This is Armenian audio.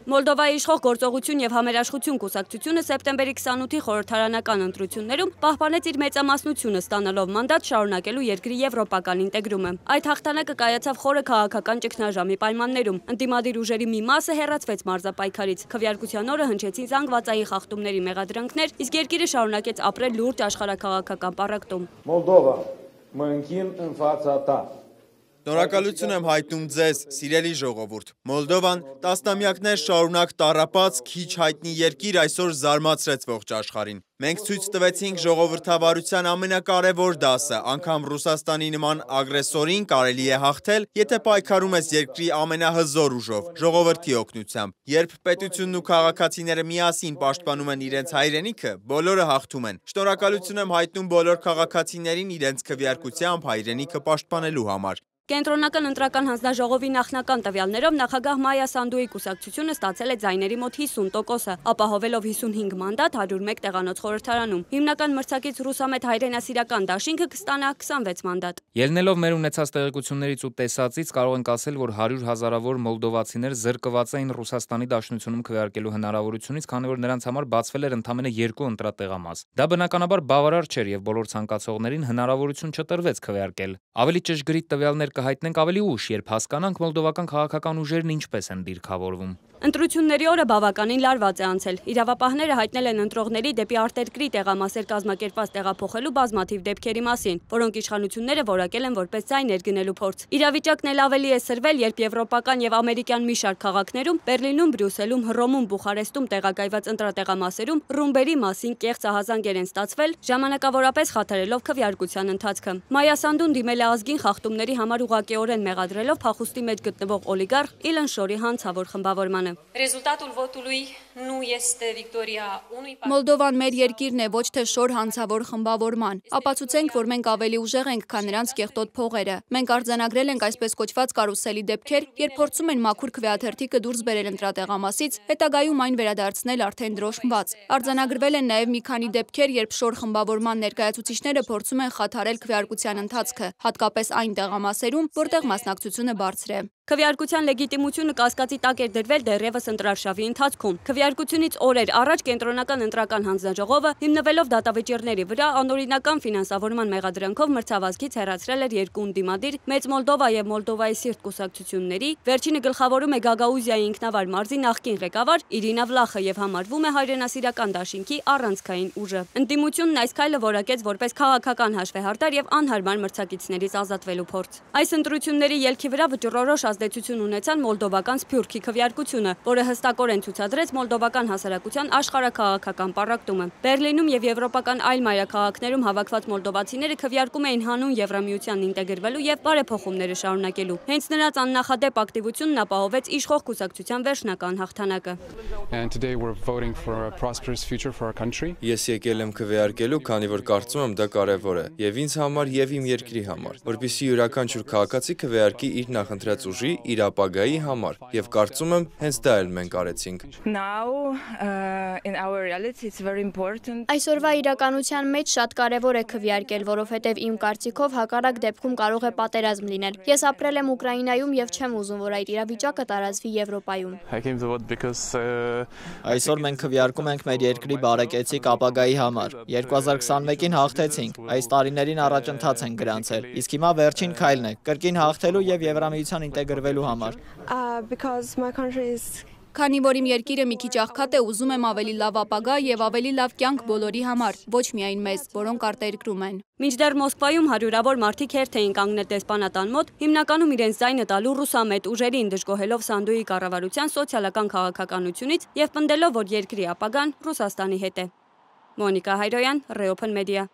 Մոլդովայի իշխող գործողություն եւ համերաշխություն կուսակցությունը սեպտեմբերի 28-ի խորհրդարանական ընտրություններում պահպանեց իր մեծամասնությունը ստանալով մանդատ շարունակելու երկրի եվրոպական ինտեգրումը։ Այդ հաղթանակը կայացավ խորը քաղաքական ճգնաժամի պայմաններում։ Ընդդիմադիր ուժերի մի մասը հեռացվեց մարզապայքարից։ Քվեարկության օրը հնչեցին զանգվածային խախտումների մեղադրանքներ, իսկ երկիրը շարունակեց ապրել լուրջ աշխարհաքաղաքական պառակտում։ Մոլդովա, mă închin în fața ta. Շնորհակալություն եմ հայտնում ձեզ, սիրելի ժողովուրդ։ Մոլդովան տասնամյակներ շարունակ տառապած քիչ հայտնի երկիր այսօր զարմացրեց ողջ աշխարհին։ Մենք ցույց տվեցինք ժողովրդավարության ամենակարևոր դասը, անգամ Ռուսաստանի նման ագրեսորին կարելի է հաղթել, եթե պայքարում ես երկրի ամենահզոր ուժով, ժողովրդի օգնությամբ։ Երբ պետությունն ու քաղաքացիները միասին պաշտպանում են իրենց հայրենիքը, բոլորը հաղթում են։ Շնորհակալություն եմ հայտնում բոլոր քաղաքացիներին իրենց քվեարկությամբ հայրենիքը պաշտպանելու համար։ Կենտրոնական ընտրական հանձնաժողովի նախնական տվյալներով նախագահ Մայա Սանդուի կուսակցությունը ստացել է ձայների մոտ 50%, ապահովելով 55 մանդատ 101 տեղանոց խորհրդարանում։ Հիմնական մրցակից Ռուսամետ հայրենասիրական դաշինքը կստանա 26 մանդատ։ Ելնելով մեր ունեցած տեղեկություններից ու տեսածից կարող ենք ասել, որ 100 հազարավոր մոլդովացիներ զրկված էին Ռուսաստանի Դաշնությունում քվեարկելու հնարավորությունից, քանի որ նրանց համար բացվել էր ընդամենը 2 ընտրատեղամաս։ Դա բնականաբար բավարար չէր եւ բոլոր ցանկացողներին հնարավորություն չտրվեց քվեարկել։ Ավելի ճշգրիտ տվյալներ կհայտնենք ավելի ուշ, երբ հասկանանք մոլդովական քաղաքական ուժերն ինչպես են դիրքավորվում։ Ընտրությունների օրը բավականին լարված է անցել։ Իրավապահները հայտնել են ընտրողների դեպի արտերկրի տեղամասեր կազմակերպված տեղափոխելու բազմաթիվ դեպքերի մասին, որոնք իշխանությունները որակել են որպես ձայներ գնելու փորձ։ Իրավիճակն էլ ավելի է սրվել, երբ եվրոպական եւ ամերիկյան մի շարք քաղաքներում, Բերլինում, Բրյուսելում, Հռոմում, Բուխարեստում տեղակայված ընտրատեղամասերում ռումբերի մասին կեղծ ահազանգեր են ստացվել, ժամանակավորապես խաթարելով քվեարկության ընթացքը։ Մայա Սանդուն դիմել է ազգին խախտումների համար ուղղակիորեն մեղադրելով փախուստի մեջ գտնվող օլիգարխ Իլան Շորի հանցավոր խմբավորմանը։ Մոլդովան մեր երկիրն է, ոչ թե Շոր հանցավոր խմբավորման։ Ապացուցենք, որ մենք ավելի ուժեղ ենք, քան նրանց կեղտոտ փողերը։ Մենք արձանագրել ենք այսպես կոչված կարուսելի դեպքեր, երբ փորձում են մաքուր քվեաթերթիկը դուրս բերել ընտրատեղամասից, հետագայում այն վերադարձնել արդեն դրոշմված։ Արձանագրվել են նաև մի քանի դեպքեր, երբ Շոր խմբավորման ներկայացուցիչները փորձում են խաթարել քվեարկության ընթացքը, հատկապես այն տեղամասերում, որտեղ մասնակցությունը բարձր է։ Քվեարկության լեգիտիմությունը կասկածի տակ էր դրվել դեռևս ընտրարշավի ընթացքում։ Քվեարկությունից օրեր առաջ կենտրոնական ընտրական հանձնաժողովը հիմնվելով դատավճիռների վրա անօրինական ֆինանսավորման մեղադրանքով մրցավազքից հեռացրել էր երկու ընդդիմադիր Մեծ Մոլդովա եւ Մոլդովայի սիրտ կուսակցությունների, վերջինը գլխավորում է Գագաուզիայի ինքնավար մարզի նախկին ղեկավար Իրինա Վլախը եւ համարվում է հայրենասիրական դաշինքի առանցքային ուժը։ Ընդդիմությունն այս քայլը որակեց որպես քաղաքական հաշվեհարդար եւ անհարմար մրցակիցներից ազատվելու փորձ։ Այս ընտրությունների ելքի վրա վճռորոշ ազդեցություն ունեցան մոլդովական Սփյուռքի քվեարկությունը, որը հստակորեն ցուցադրեց մոլդովական հասարակության աշխարհաքաղաքական պառակտումը։ Բերլինում եւ եվրոպական այլ մայրաքաղաքներում հավաքված մոլդովացիները քվեարկում էին հանուն Եվրամիությանն ինտեգրվելու եւ բարեփոխումները շարունակելու։ Հենց նրանց աննախադեպ ակտիվությունն ապահովեց իշխող կուսակցության վերջնական հաղթանակը։ Ես եկել եմ քվեարկելու, քանի որ կարծում եմ դա կարևոր է եւ ինձ համար եւ իմ երկրի համար, որպեսզի յուրաքանչյուր քաղաքացի քվեարկի իր նախընտրած ուժի, իր ապագայի համար եւ կարծում եմ հենց դա էլ մենք արեցինք։ Այսօրվա իրականության մեջ շատ կարևոր է քվեարկել, որովհետեւ իմ կարծիքով հակառակ դեպքում կարող է պատերազմ լինել։ Ես ապրել եմ Ուկրաինայում եւ չեմ ուզում, որ այդ իրավիճակը տարածվի Եվրոպայում։ Այսօր մենք քվեարկում ենք մեր երկրի բարեկեցիկ ապագայի համար։ 2021-ին հաղթեցինք, այս տարիներին առաջընթաց ենք գրանցել, իսկ հիմա վերջին քայլն է՝ կրկին հաղթելու եւ Եվրամիության ինտեգրվելու համար։ Քանի որ իմ երկիրը մի քիչ աղքատ է, ուզում եմ ավելի լավ ապագա եւ ավելի լավ կյանք բոլորի համար, ոչ միայն մեզ, որոնք արտերկրում են։ Մինչդեռ Մոսկվայում հարյուրավոր մարդիկ հերթ էին կանգնել դեսպանատան մոտ, հիմնականում իրենց ձայնը տալու ռուսամետ ուժերին, դժգոհելով Սանդուի կառավարության սոցիալական քաղաքականությունից եւ պնդելով, որ երկրի ապագան Ռուսաստանի հետ է։ Մոնիկա Հայրոյան, Reopen Media։